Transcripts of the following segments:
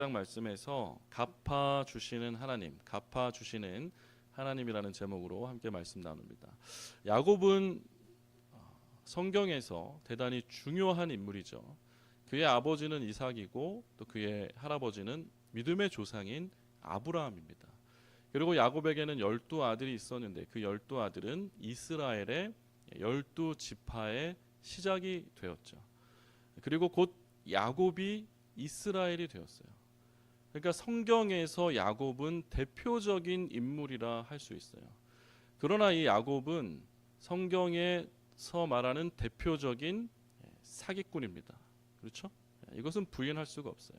말씀에서 갚아주시는 하나님, 갚아주시는 하나님이라는 제목으로 함께 말씀 나눕니다. 야곱은 성경에서 대단히 중요한 인물이죠. 그의 아버지는 이삭이고 또 그의 할아버지는 믿음의 조상인 아브라함입니다. 그리고 야곱에게는 12아들이 있었는데 그 12아들은 이스라엘의 12지파의 시작이 되었죠. 그리고 곧 야곱이 이스라엘이 되었어요. 그러니까 성경에서 야곱은 대표적인 인물이라 할 수 있어요. 그러나 이 야곱은 성경에서 말하는 대표적인 사기꾼입니다. 그렇죠? 이것은 부인할 수가 없어요.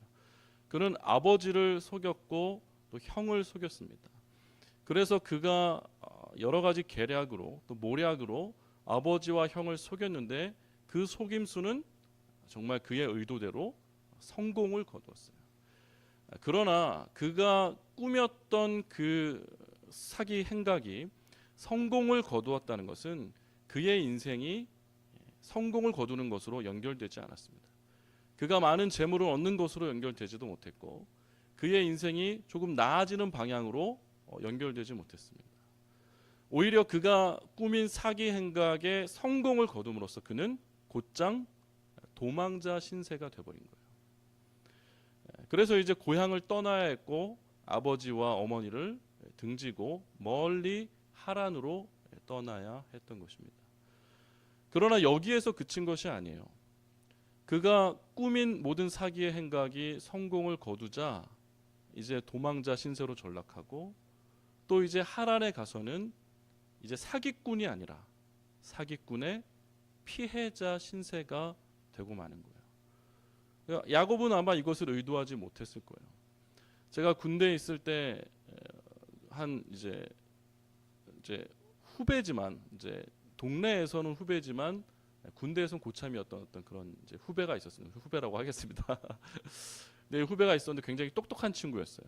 그는 아버지를 속였고 또 형을 속였습니다. 그래서 그가 여러 가지 계략으로 또 모략으로 아버지와 형을 속였는데 그 속임수는 정말 그의 의도대로 성공을 거두었어요. 그러나 그가 꾸몄던 그 사기 행각이 성공을 거두었다는 것은 그의 인생이 성공을 거두는 것으로 연결되지 않았습니다. 그가 많은 재물을 얻는 것으로 연결되지도 못했고 그의 인생이 조금 나아지는 방향으로 연결되지 못했습니다. 오히려 그가 꾸민 사기 행각의 성공을 거둠으로써 그는 곧장 도망자 신세가 되어버린 거예요. 그래서 이제 고향을 떠나야 했고 아버지와 어머니를 등지고 멀리 하란으로 떠나야 했던 것입니다. 그러나 여기에서 그친 것이 아니에요. 그가 꾸민 모든 사기의 행각이 성공을 거두자 이제 도망자 신세로 전락하고 또 이제 하란에 가서는 이제 사기꾼이 아니라 사기꾼의 피해자 신세가 되고 마는 거예요. 야곱은 아마 이것을 의도하지 못했을 거예요. 제가 군대에 있을 때 한 이제 후배지만 이제 동네에서는 후배지만 군대에서는 고참이었던 어떤 그런 이제 후배가 있었어요. 후배라고 하겠습니다. 네, 후배가 있었는데 굉장히 똑똑한 친구였어요.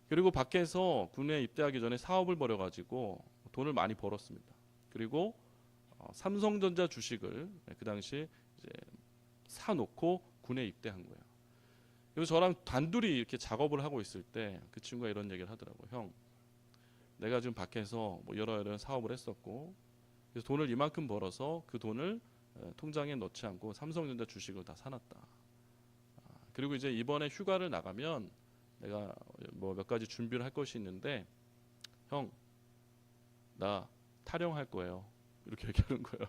그리고 밖에서 군에 입대하기 전에 사업을 벌여가지고 돈을 많이 벌었습니다. 그리고 삼성전자 주식을 그 당시 이제 사놓고 군에 입대한 거예요. 그래서 저랑 단둘이 이렇게 작업을 하고 있을 때 그 친구가 이런 얘기를 하더라고요. 형, 내가 지금 밖에서 뭐 여러 사업을 했었고 그래서 돈을 이만큼 벌어서 그 돈을 통장에 넣지 않고 삼성전자 주식을 다 사놨다. 그리고 이제 이번에 휴가를 나가면 내가 뭐 몇 가지 준비를 할 것이 있는데 형, 나 탈영할 거예요. 이렇게 얘기하는 거예요.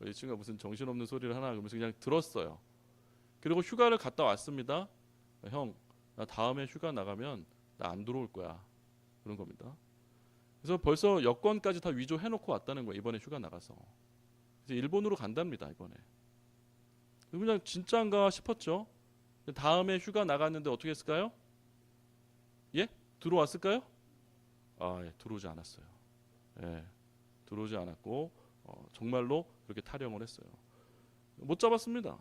이 친구가 무슨 정신없는 소리를 하나 그러면서 그냥 들었어요. 그리고 휴가를 갔다 왔습니다. 형, 나 다음에 휴가 나가면 나 안 들어올 거야. 그런 겁니다. 그래서 벌써 여권까지 다 위조해놓고 왔다는 거예요. 이번에 휴가 나가서. 이제 일본으로 간답니다. 이번에. 그냥 진짜인가 싶었죠. 다음에 휴가 나갔는데 어떻게 했을까요? 예? 들어왔을까요? 예, 들어오지 않았어요. 예, 들어오지 않았고 정말로 그렇게 탈영을 했어요. 못 잡았습니다.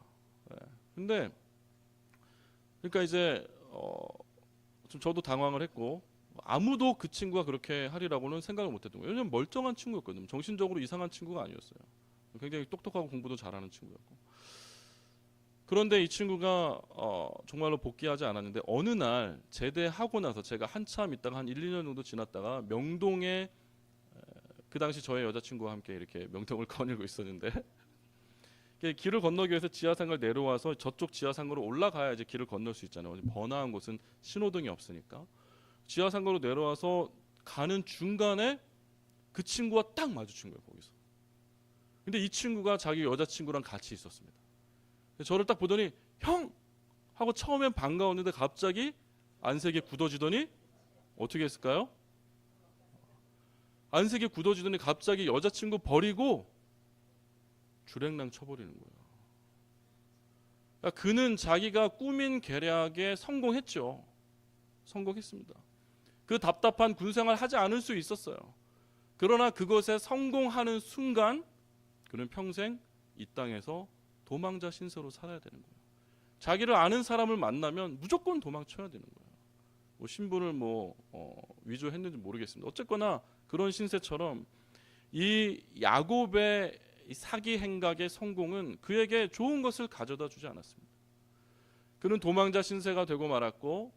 예. 근데 그러니까 이제 좀 저도 당황을 했고 아무도 그 친구가 그렇게 하리라고는 생각을 못했던 거예요. 왜냐면 멀쩡한 친구였거든요. 정신적으로 이상한 친구가 아니었어요. 굉장히 똑똑하고 공부도 잘하는 친구였고. 그런데 이 친구가 정말로 복귀하지 않았는데 어느 날 제대하고 나서 제가 한참 있다가 한 1, 2년 정도 지났다가 명동에 그 당시 저의 여자친구와 함께 이렇게 명동을 거닐고 있었는데 길을 건너기 위해서 지하상을 내려와서 저쪽 지하상으로 올라가야 이제 길을 건널 수 있잖아요. 번화한 곳은 신호등이 없으니까. 지하상으로 내려와서 가는 중간에 그 친구와 딱 마주친 거예요. 거기서. 근데 이 친구가 자기 여자친구랑 같이 있었습니다. 저를 딱 보더니 형! 하고 처음엔 반가웠는데 갑자기 안색이 굳어지더니 어떻게 했을까요? 안색이 굳어지더니 갑자기 여자친구 버리고 주랭랑 쳐버리는 거예요. 그러니까 그는 자기가 꾸민 계략에 성공했죠. 성공했습니다. 그 답답한 군생활 하지 않을 수 있었어요. 그러나 그것에 성공하는 순간 그는 평생 이 땅에서 도망자 신세로 살아야 되는 거예요. 자기를 아는 사람을 만나면 무조건 도망쳐야 되는 거예요. 뭐 신분을 위조했는지 모르겠습니다. 어쨌거나 그런 신세처럼 이 야곱의 이 사기 행각의 성공은 그에게 좋은 것을 가져다 주지 않았습니다. 그는 도망자 신세가 되고 말았고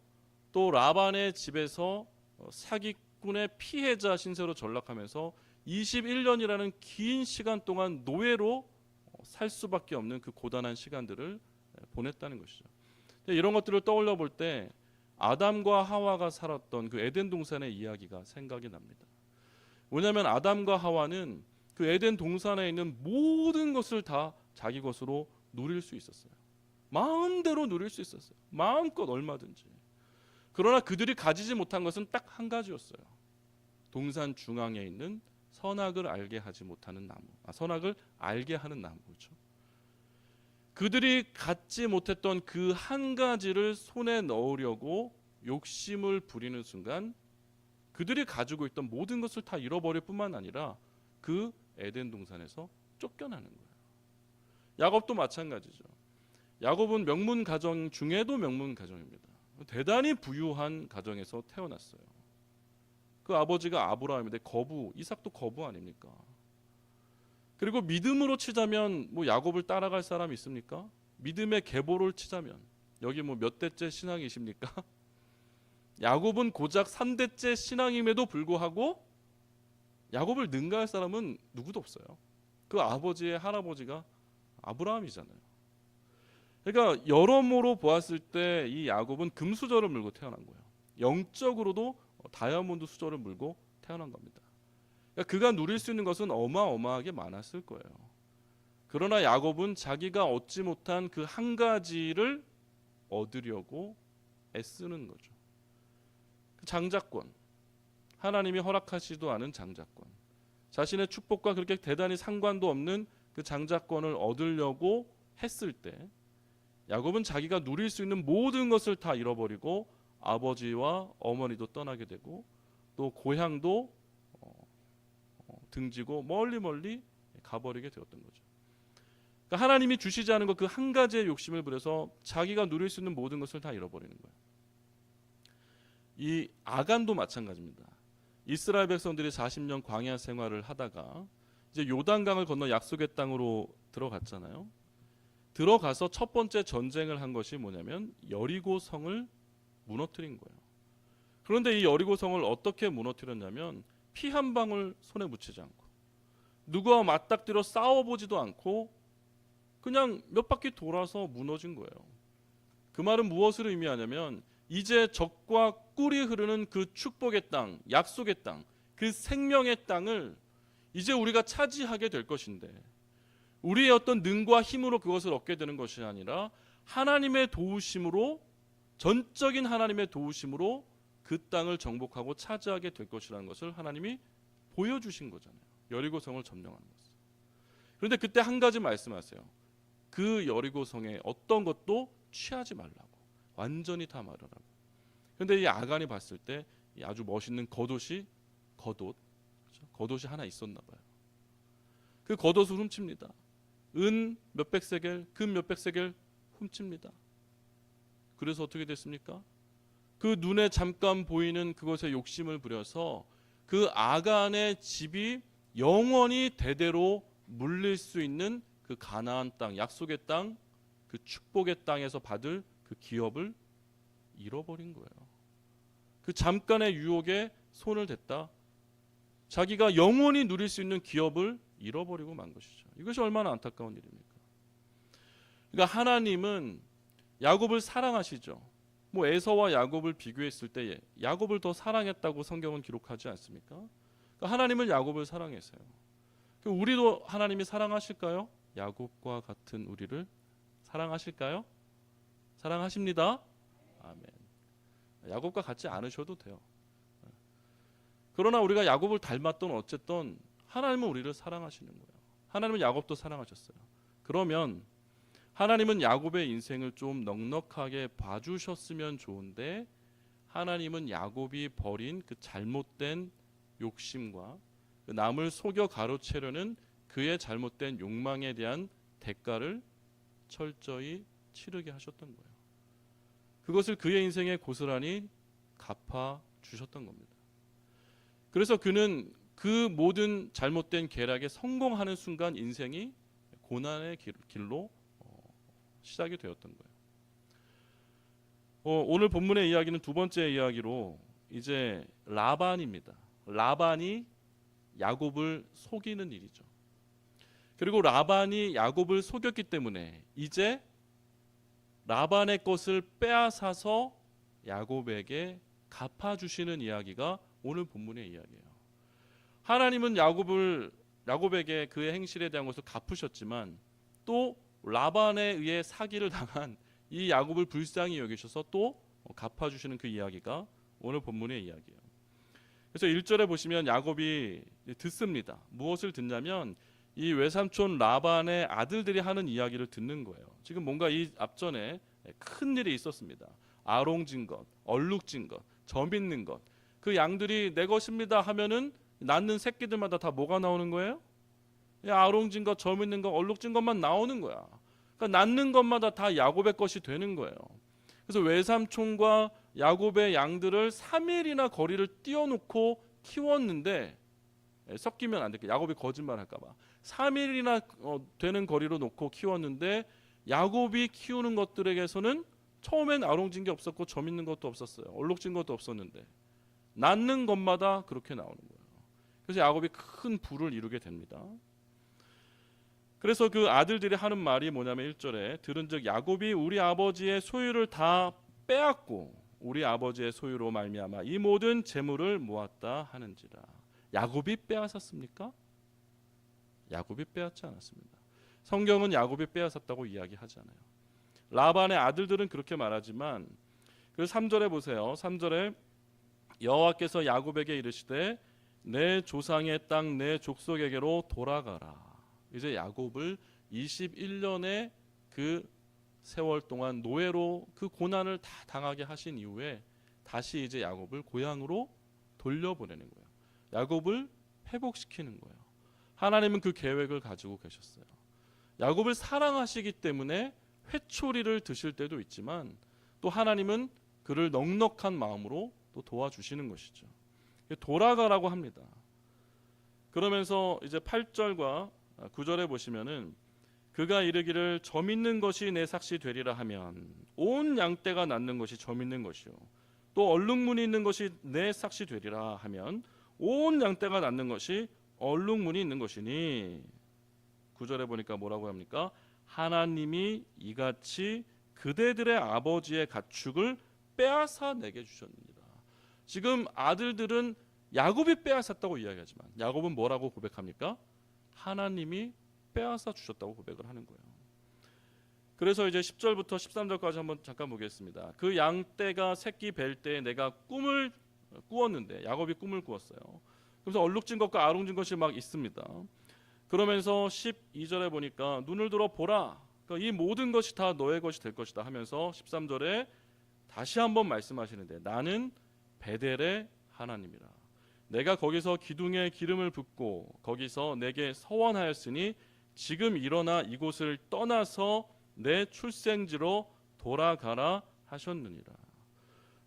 또 라반의 집에서 사기꾼의 피해자 신세로 전락하면서 21년이라는 긴 시간 동안 노예로 살 수밖에 없는 그 고단한 시간들을 보냈다는 것이죠. 이런 것들을 떠올려 볼 때 아담과 하와가 살았던 그 에덴 동산의 이야기가 생각이 납니다. 왜냐하면 아담과 하와는 그 에덴 동산에 있는 모든 것을 다 자기 것으로 누릴 수 있었어요. 마음대로 누릴 수 있었어요. 마음껏 얼마든지. 그러나 그들이 가지지 못한 것은 딱 한 가지였어요. 동산 중앙에 있는 선악을 알게 하지 못하는 나무. 선악을 알게 하는 나무죠. 그들이 갖지 못했던 그 한 가지를 손에 넣으려고 욕심을 부리는 순간 그들이 가지고 있던 모든 것을 다 잃어버릴 뿐만 아니라 그 에덴 동산에서 쫓겨나는 거예요. 야곱도 마찬가지죠. 야곱은 명문 가정 중에도 명문 가정입니다. 대단히 부유한 가정에서 태어났어요. 그 아버지가 아브라함인데 거부, 이삭도 거부 아닙니까? 그리고 믿음으로 치자면 뭐 야곱을 따라갈 사람이 있습니까? 믿음의 계보를 치자면 여기 뭐 몇 대째 신앙이십니까? 야곱은 고작 3대째 신앙임에도 불구하고 야곱을 능가할 사람은 누구도 없어요. 그 아버지의 할아버지가 아브라함이잖아요. 그러니까 여러모로 보았을 때 이 야곱은 금수저를 물고 태어난 거예요. 영적으로도 다이아몬드 수저를 물고 태어난 겁니다. 그러니까 그가 누릴 수 있는 것은 어마어마하게 많았을 거예요. 그러나 야곱은 자기가 얻지 못한 그 한 가지를 얻으려고 애쓰는 거죠. 그 장자권, 하나님이 허락하시도 않은 장자권, 자신의 축복과 그렇게 대단히 상관도 없는 그 장자권을 얻으려고 했을 때 야곱은 자기가 누릴 수 있는 모든 것을 다 잃어버리고 아버지와 어머니도 떠나게 되고 또 고향도 등지고 멀리 가버리게 되었던 거죠. 그러니까 하나님이 주시지 않은 것 그 한 가지의 욕심을 부려서 자기가 누릴 수 있는 모든 것을 다 잃어버리는 거예요. 이 아간도 마찬가지입니다. 이스라엘 백성들이 40년 광야 생활을 하다가 이제 요단강을 건너 약속의 땅으로 들어갔잖아요. 들어가서 첫 번째 전쟁을 한 것이 뭐냐면 여리고 성을 무너뜨린 거예요. 그런데 이 여리고 성을 어떻게 무너뜨렸냐면 피 한 방울 손에 묻히지 않고 누구와 맞닥뜨려 싸워보지도 않고 그냥 몇 바퀴 돌아서 무너진 거예요. 그 말은 무엇을 의미하냐면 이제 적과 꿀이 흐르는 그 축복의 땅, 약속의 땅, 그 생명의 땅을 이제 우리가 차지하게 될 것인데 우리의 어떤 능과 힘으로 그것을 얻게 되는 것이 아니라 하나님의 도우심으로, 전적인 하나님의 도우심으로 그 땅을 정복하고 차지하게 될 것이라는 것을 하나님이 보여주신 거잖아요. 여리고성을 점령하는 것을. 그런데 그때 한 가지 말씀하세요. 그 여리고성에 어떤 것도 취하지 말라고, 완전히 다 말하라고. 그런데 이 아간이 봤을 때 아주 멋있는 겉옷이 하나 있었나 봐요. 그 겉옷을 훔칩니다. 은 몇백 세겔, 금 몇백 세겔 훔칩니다. 그래서 어떻게 됐습니까? 그 눈에 잠깐 보이는 그것에 욕심을 부려서 그 아간의 집이 영원히 대대로 물릴 수 있는 그 가나안 땅, 약속의 땅, 그 축복의 땅에서 받을 그 기업을 잃어버린 거예요. 그 잠깐의 유혹에 손을 댔다. 자기가 영원히 누릴 수 있는 기업을 잃어버리고 만 것이죠. 이것이 얼마나 안타까운 일입니까? 그러니까 하나님은 야곱을 사랑하시죠. 뭐 에서와 야곱을 비교했을 때 야곱을 더 사랑했다고 성경은 기록하지 않습니까? 그러니까 하나님은 야곱을 사랑했어요. 우리도 하나님이 사랑하실까요? 야곱과 같은 우리를 사랑하실까요? 사랑하십니다. 아멘. 야곱과 같지 않으셔도 돼요. 그러나 우리가 야곱을 닮았던 어쨌든 하나님은 우리를 사랑하시는 거예요. 하나님은 야곱도 사랑하셨어요. 그러면 하나님은 야곱의 인생을 좀 넉넉하게 봐주셨으면 좋은데 하나님은 야곱이 버린 그 잘못된 욕심과 그 남을 속여 가로채려는 그의 잘못된 욕망에 대한 대가를 철저히 치르게 하셨던 거예요. 그것을 그의 인생에 고스란히 갚아 주셨던 겁니다. 그래서 그는 그 모든 잘못된 계략에 성공하는 순간 인생이 고난의 길로 시작이 되었던 거예요. 오늘 본문의 이야기는 두 번째 이야기로 이제 라반입니다. 라반이 야곱을 속이는 일이죠. 그리고 라반이 야곱을 속였기 때문에 이제 라반의 것을 빼앗아서 야곱에게 갚아주시는 이야기가 오늘 본문의 이야기예요. 하나님은 야곱에게 그의 행실에 대한 것을 갚으셨지만 또 라반에 의해 사기를 당한 이 야곱을 불쌍히 여기셔서 또 갚아주시는 그 이야기가 오늘 본문의 이야기예요. 그래서 1절에 보시면 야곱이 듣습니다. 무엇을 듣냐면 이 외삼촌 라반의 아들들이 하는 이야기를 듣는 거예요. 지금 뭔가 이 앞전에 큰 일이 있었습니다. 아롱진 것, 얼룩진 것, 점 있는 것. 그 양들이 내 것입니다 하면은 낳는 새끼들마다 다 뭐가 나오는 거예요? 아롱진 것, 점 있는 것, 얼룩진 것만 나오는 거야. 그러니까 낳는 것마다 다 야곱의 것이 되는 거예요. 그래서 외삼촌과 야곱의 양들을 3일이나 거리를 띄워놓고 키웠는데 섞이면 안 될까? 야곱이 거짓말할까 봐. 3일이나 되는 거리로 놓고 키웠는데 야곱이 키우는 것들에게서는 처음엔 아롱진 게 없었고 점 있는 것도 없었어요. 얼룩진 것도 없었는데 낳는 것마다 그렇게 나오는 거예요. 그래서 야곱이 큰 부를 이루게 됩니다. 그래서 그 아들들이 하는 말이 뭐냐면 1절에 들은즉 야곱이 우리 아버지의 소유를 다 빼앗고 우리 아버지의 소유로 말미암아 이 모든 재물을 모았다 하는지라. 야곱이 빼앗았습니까? 야곱이 빼앗지 않았습니다. 성경은 야곱이 빼앗았다고 이야기하잖아요. 라반의 아들들은 그렇게 말하지만 그 3절에 보세요. 3절에 여호와께서 야곱에게 이르시되 내 조상의 땅 내 족속에게로 돌아가라. 이제 야곱을 21년의 그 세월 동안 노예로 그 고난을 다 당하게 하신 이후에 다시 이제 야곱을 고향으로 돌려보내는 거예요. 야곱을 회복시키는 거예요. 하나님은 그 계획을 가지고 계셨어요. 야곱을 사랑하시기 때문에 회초리를 드실 때도 있지만 또 하나님은 그를 넉넉한 마음으로 또 도와주시는 것이죠. 돌아가라고 합니다. 그러면서 이제 8절과 9절에 보시면은 그가 이르기를 점 있는 것이 내 삭시 되리라 하면 온 양떼가 낳는 것이 점 있는 것이요 또 얼룩무늬 있는 것이 내 삭시 되리라 하면 온 양떼가 낳는 것이 얼룩무늬 있는 것이니 9절에 보니까 뭐라고 합니까? 하나님이 이같이 그대들의 아버지의 가축을 빼앗아 내게 주셨느니라. 지금 아들들은 야곱이 빼앗았다고 이야기하지만 야곱은 뭐라고 고백합니까? 하나님이 빼앗아 주셨다고 고백을 하는 거예요. 그래서 이제 10절부터 13절까지 한번 잠깐 보겠습니다. 그 양떼가 새끼 뵐 때 내가 꿈을 꾸었는데 야곱이 꿈을 꾸었어요. 그래서 얼룩진 것과 아롱진 것이 막 있습니다. 그러면서 12절에 보니까 눈을 들어 보라. 그러니까 이 모든 것이 다 너의 것이 될 것이다 하면서 13절에 다시 한번 말씀하시는데 나는 베델의 하나님이라. 내가 거기서 기둥에 기름을 붓고 거기서 내게 서원하였으니 지금 일어나 이곳을 떠나서 내 출생지로 돌아가라 하셨느니라.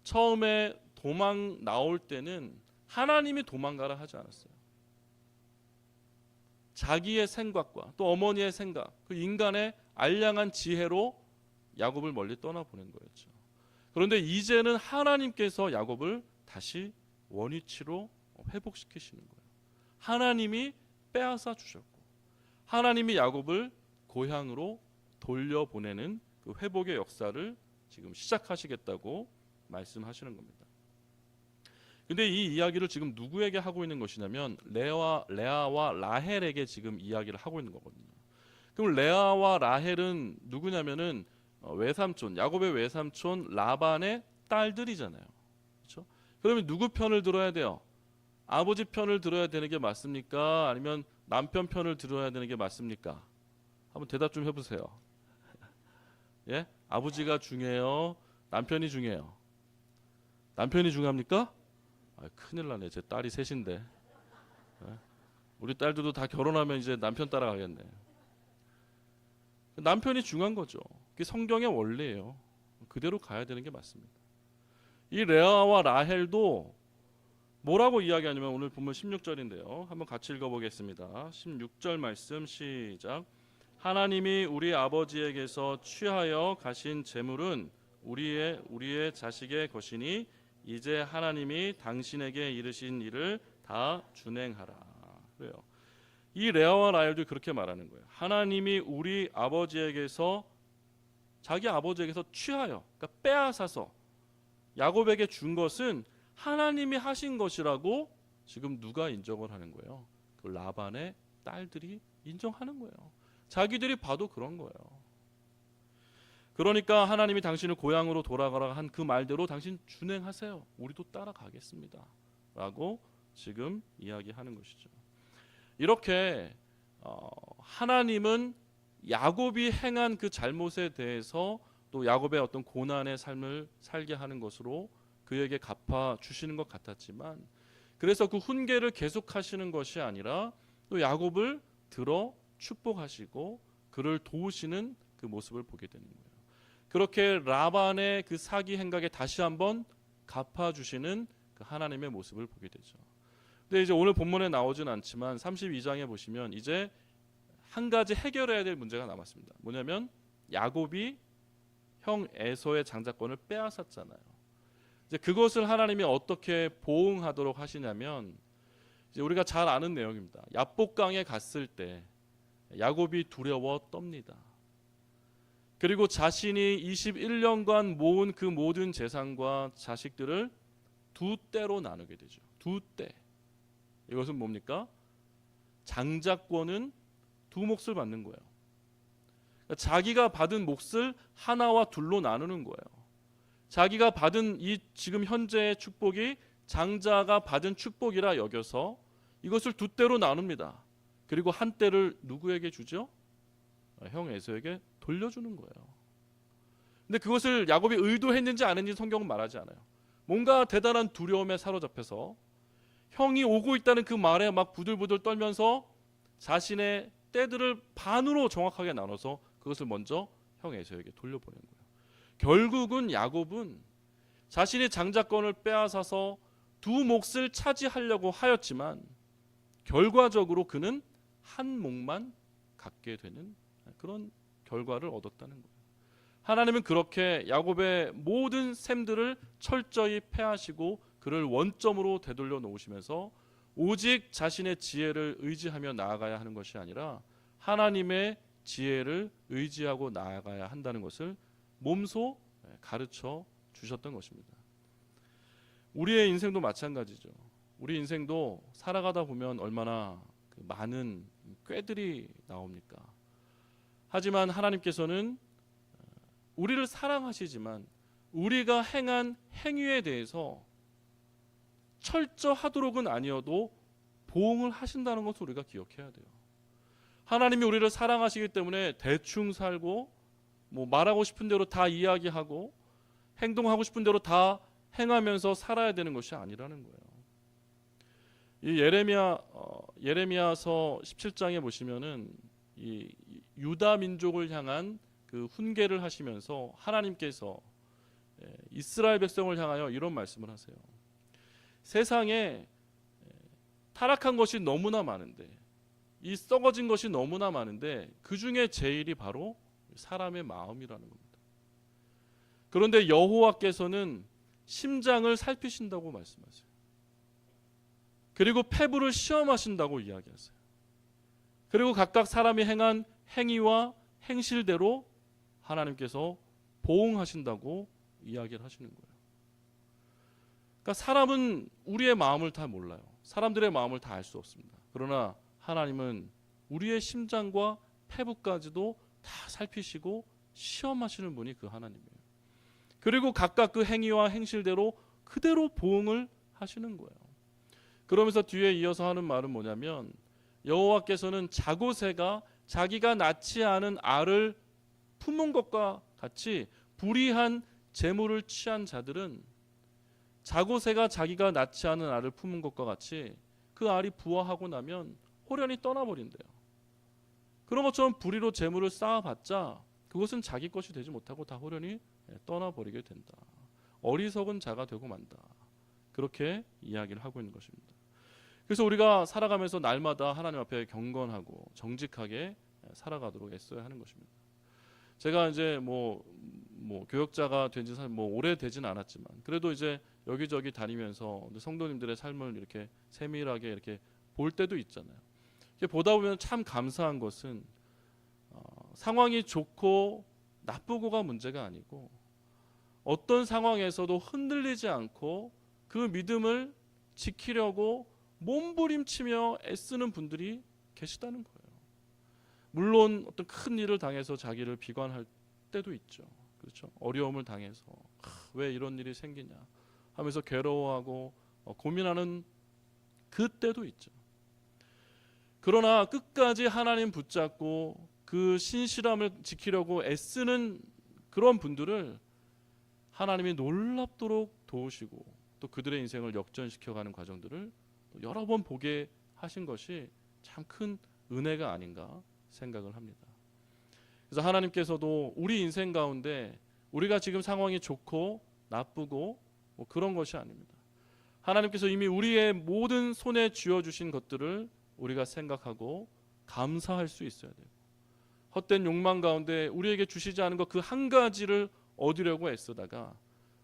처음에 도망 나올 때는 하나님이 도망가라 하지 않았어요. 자기의 생각과 또 어머니의 생각, 그 인간의 알량한 지혜로 야곱을 멀리 떠나보낸 거였죠. 그런데 이제는 하나님께서 야곱을 다시 원위치로 회복시키시는 거예요. 하나님이 빼앗아 주셨고 하나님이 야곱을 고향으로 돌려보내는 그 회복의 역사를 지금 시작하시겠다고 말씀하시는 겁니다. 근데 이 이야기를 지금 누구에게 하고 있는 것이냐면 레아와 라헬에게 지금 이야기를 하고 있는 거거든요. 그럼 레아와 라헬은 누구냐면은 외삼촌, 야곱의 외삼촌 라반의 딸들이잖아요. 그렇죠? 그러면 누구 편을 들어야 돼요? 아버지 편을 들어야 되는 게 맞습니까? 아니면 남편 편을 들어야 되는 게 맞습니까? 한번 대답 좀 해보세요. 예? 아버지가 중요해요? 남편이 중요해요? 남편이 중요합니까? 큰일 나네. 제 딸이 셋인데. 예? 우리 딸들도 다 결혼하면 이제 남편 따라가겠네. 남편이 중요한 거죠. 그게 성경의 원리예요. 그대로 가야 되는 게 맞습니다. 이 레아와 라헬도 뭐라고 이야기하냐면 오늘 본문 16절인데요. 한번 같이 읽어보겠습니다. 16절 말씀 시작. 하나님이 우리 아버지에게서 취하여 가신 재물은 우리의 자식의 것이니 이제 하나님이 당신에게 이르신 일을 다 준행하라. 그래요. 이 레아와 라헬도 그렇게 말하는 거예요. 하나님이 우리 아버지에게서 자기 아버지에게서 취하여, 그러니까 빼앗아서 야곱에게 준 것은 하나님이 하신 것이라고 지금 누가 인정을 하는 거예요? 그 라반의 딸들이 인정하는 거예요. 자기들이 봐도 그런 거예요. 그러니까 하나님이 당신을 고향으로 돌아가라 한 그 말대로 당신 준행하세요. 우리도 따라가겠습니다. 라고 지금 이야기하는 것이죠. 이렇게 하나님은 야곱이 행한 그 잘못에 대해서 또 야곱의 어떤 고난의 삶을 살게 하는 것으로 그에게 갚아 주시는 것 같았지만, 그래서 그 훈계를 계속하시는 것이 아니라 또 야곱을 들어 축복하시고 그를 도우시는 그 모습을 보게 되는 거예요. 그렇게 라반의 그 사기 행각에 다시 한번 갚아주시는 그 하나님의 모습을 보게 되죠. 근데 이제 오늘 본문에 나오진 않지만 32장에 보시면 이제 한 가지 해결해야 될 문제가 남았습니다. 뭐냐면 야곱이 형 에서의 장자권을 빼앗았잖아요. 이제 그것을 하나님이 어떻게 보응하도록 하시냐면, 이제 우리가 잘 아는 내용입니다. 야복강에 갔을 때 야곱이 두려워 떱니다. 그리고 자신이 21년간 모은 그 모든 재산과 자식들을 두 떼로 나누게 되죠. 두 떼. 이것은 뭡니까? 장자권은 두 몫을 받는 거예요. 그러니까 자기가 받은 몫을 하나와 둘로 나누는 거예요. 자기가 받은 이 지금 현재의 축복이 장자가 받은 축복이라 여겨서 이것을 두 떼로 나눕니다. 그리고 한 떼를 누구에게 주죠? 형 에서에게 돌려주는 거예요. 근데 그것을 야곱이 의도했는지 안 했는지 성경은 말하지 않아요. 뭔가 대단한 두려움에 사로잡혀서 형이 오고 있다는 그 말에 막 부들부들 떨면서 자신의 떼들을 반으로 정확하게 나눠서 그것을 먼저 형 에서에게 돌려보낸 거예요. 결국은 야곱은 자신의 장자권을 빼앗아서 두 몫을 차지하려고 하였지만 결과적으로 그는 한 몫만 갖게 되는 그런 결과를 얻었다는 거예요. 하나님은 그렇게 야곱의 모든 셈들을 철저히 패하시고 그를 원점으로 되돌려 놓으시면서 오직 자신의 지혜를 의지하며 나아가야 하는 것이 아니라 하나님의 지혜를 의지하고 나아가야 한다는 것을 몸소 가르쳐 주셨던 것입니다. 우리의 인생도 마찬가지죠. 우리 인생도 살아가다 보면 얼마나 많은 꾀들이 나옵니까? 하지만 하나님께서는 우리를 사랑하시지만 우리가 행한 행위에 대해서 철저하도록은 아니어도 보응을 하신다는 것을 우리가 기억해야 돼요. 하나님이 우리를 사랑하시기 때문에 대충 살고 뭐 말하고 싶은 대로 다 이야기하고 행동하고 싶은 대로 다 행하면서 살아야 되는 것이 아니라는 거예요. 이 예레미야서 17장에 보시면은 이 유다 민족을 향한 그 훈계를 하시면서 하나님께서 이스라엘 백성을 향하여 이런 말씀을 하세요. 세상에 타락한 것이 너무나 많은데, 이 썩어진 것이 너무나 많은데 그 중에 제일이 바로 사람의 마음이라는 겁니다. 그런데 여호와께서는 심장을 살피신다고 말씀하세요. 그리고 폐부를 시험하신다고 이야기하세요. 그리고 각각 사람이 행한 행위와 행실대로 하나님께서 보응하신다고 이야기를 하시는 거예요. 그러니까 사람은 우리의 마음을 다 몰라요. 사람들의 마음을 다 알 수 없습니다. 그러나 하나님은 우리의 심장과 폐부까지도 다 살피시고 시험하시는 분이 그 하나님이에요. 그리고 각각 그 행위와 행실대로 그대로 보응을 하시는 거예요. 그러면서 뒤에 이어서 하는 말은 뭐냐면, 여호와께서는 자고새가 자기가 낳지 않은 알을 품은 것과 같이 불의한 재물을 취한 자들은 자고새가 자기가 낳지 않은 알을 품은 것과 같이 그 알이 부화하고 나면 호련히 떠나버린대요. 그런 것처럼 불의로 재물을 쌓아봤자 그것은 자기 것이 되지 못하고 다 호련히 떠나버리게 된다. 어리석은 자가 되고 만다. 그렇게 이야기를 하고 있는 것입니다. 그래서 우리가 살아가면서 날마다 하나님 앞에 경건하고 정직하게 살아가도록 애써야 하는 것입니다. 제가 이제 뭐 교역자가 된지 뭐 오래 되진 않았지만 그래도 이제 여기저기 다니면서 성도님들의 삶을 이렇게 세밀하게 이렇게 볼 때도 있잖아요. 이렇게 보다 보면 참 감사한 것은 상황이 좋고 나쁘고가 문제가 아니고 어떤 상황에서도 흔들리지 않고 그 믿음을 지키려고 몸부림치며 애쓰는 분들이 계시다는 거예요. 물론 어떤 큰 일을 당해서 자기를 비관할 때도 있죠. 그렇죠? 어려움을 당해서 왜 이런 일이 생기냐 하면서 괴로워하고 고민하는 그때도 있죠. 그러나 끝까지 하나님 붙잡고 그 신실함을 지키려고 애쓰는 그런 분들을 하나님이 놀랍도록 도우시고 또 그들의 인생을 역전시켜가는 과정들을 여러 번 보게 하신 것이 참 큰 은혜가 아닌가 생각을 합니다. 그래서 하나님께서도 우리 인생 가운데 우리가 지금 상황이 좋고 나쁘고 뭐 그런 것이 아닙니다. 하나님께서 이미 우리의 모든 손에 쥐어주신 것들을 우리가 생각하고 감사할 수 있어야 되고 헛된 욕망 가운데 우리에게 주시지 않은 것 그 한 가지를 얻으려고 애쓰다가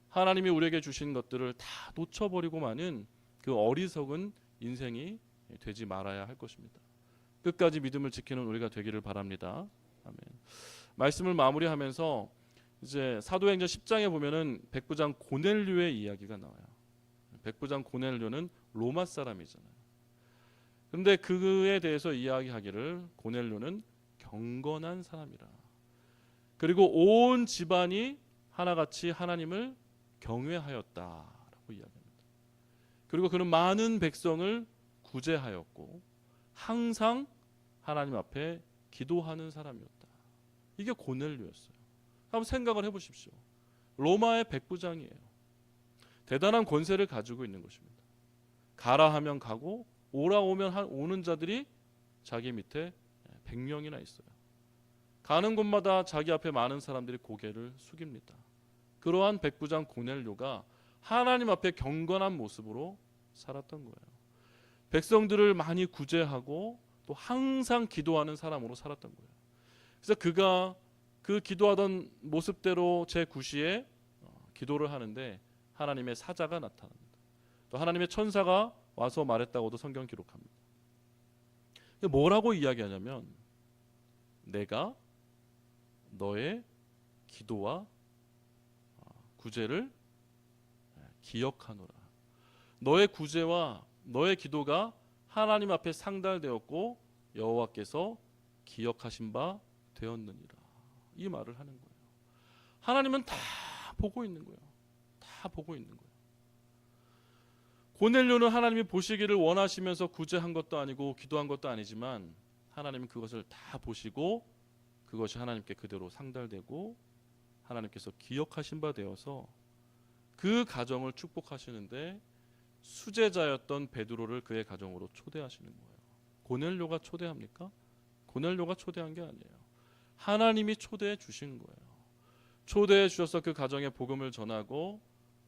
하나님이 우리에게 주신 것들을 다 놓쳐버리고 마는 그 어리석은 인생이 되지 말아야 할 것입니다. 끝까지 믿음을 지키는 우리가 되기를 바랍니다. 아멘. 말씀을 마무리하면서 이제 사도행전 10장에 보면은 백부장 고넬료의 이야기가 나와요. 백부장 고넬료는 로마 사람이잖아요. 그런데 그에 대해서 이야기하기를 고넬료는 경건한 사람이라. 그리고 온 집안이 하나같이 하나님을 경외하였다라고 이야기합니다. 그리고 그는 많은 백성을 구제하였고 항상 하나님 앞에 기도하는 사람이었다. 이게 고넬료였어요. 한번 생각을 해보십시오. 로마의 백부장이에요. 대단한 권세를 가지고 있는 것입니다. 가라 하면 가고 오라 오면 오는 자들이 자기 밑에 100명이나 있어요. 가는 곳마다 자기 앞에 많은 사람들이 고개를 숙입니다. 그러한 백부장 고넬료가 하나님 앞에 경건한 모습으로 살았던 거예요. 백성들을 많이 구제하고 또 항상 기도하는 사람으로 살았던 거예요. 그래서 그가 그 기도하던 모습대로 제9시에 기도를 하는데 하나님의 사자가 나타납니다. 또 하나님의 천사가 와서 말했다고도 성경 기록합니다. 뭐라고 이야기하냐면 내가 너의 기도와 구제를 기억하노라. 너의 구제와 너의 기도가 하나님 앞에 상달되었고 여호와께서 기억하신 바 되었느니라. 이 말을 하는 거예요. 하나님은 다 보고 있는 거예요. 다 보고 있는 거예요. 고넬료는 하나님이 보시기를 원하시면서 구제한 것도 아니고 기도한 것도 아니지만 하나님은 그것을 다 보시고 그것이 하나님께 그대로 상달되고 하나님께서 기억하신 바 되어서 그 가정을 축복하시는데 수제자였던 베드로를 그의 가정으로 초대하시는 거예요. 고넬료가 초대합니까? 고넬료가 초대한 게 아니에요. 하나님이 초대해 주신 거예요. 초대해 주셔서 그 가정에 복음을 전하고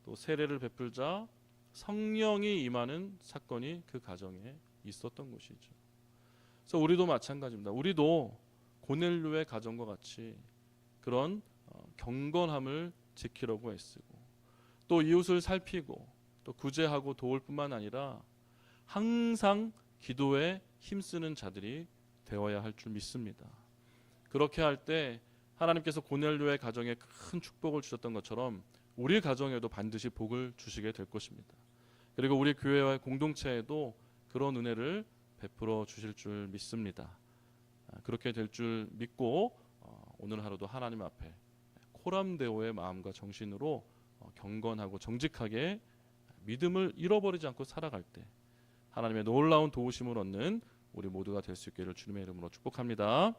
또 세례를 베풀자 성령이 임하는 사건이 그 가정에 있었던 것이죠. 그래서 우리도 마찬가지입니다. 우리도 고넬료의 가정과 같이 그런 경건함을 지키려고 애쓰고 또 이웃을 살피고 또 구제하고 도울 뿐만 아니라 항상 기도에 힘쓰는 자들이 되어야 할 줄 믿습니다. 그렇게 할 때 하나님께서 고넬료의 가정에 큰 축복을 주셨던 것처럼 우리 가정에도 반드시 복을 주시게 될 것입니다. 그리고 우리 교회와 공동체에도 그런 은혜를 베풀어 주실 줄 믿습니다. 그렇게 될 줄 믿고 오늘 하루도 하나님 앞에 코람데오의 마음과 정신으로 경건하고 정직하게 믿음을 잃어버리지 않고 살아갈 때 하나님의 놀라운 도우심을 얻는 우리 모두가 될 수 있기를 주님의 이름으로 축복합니다.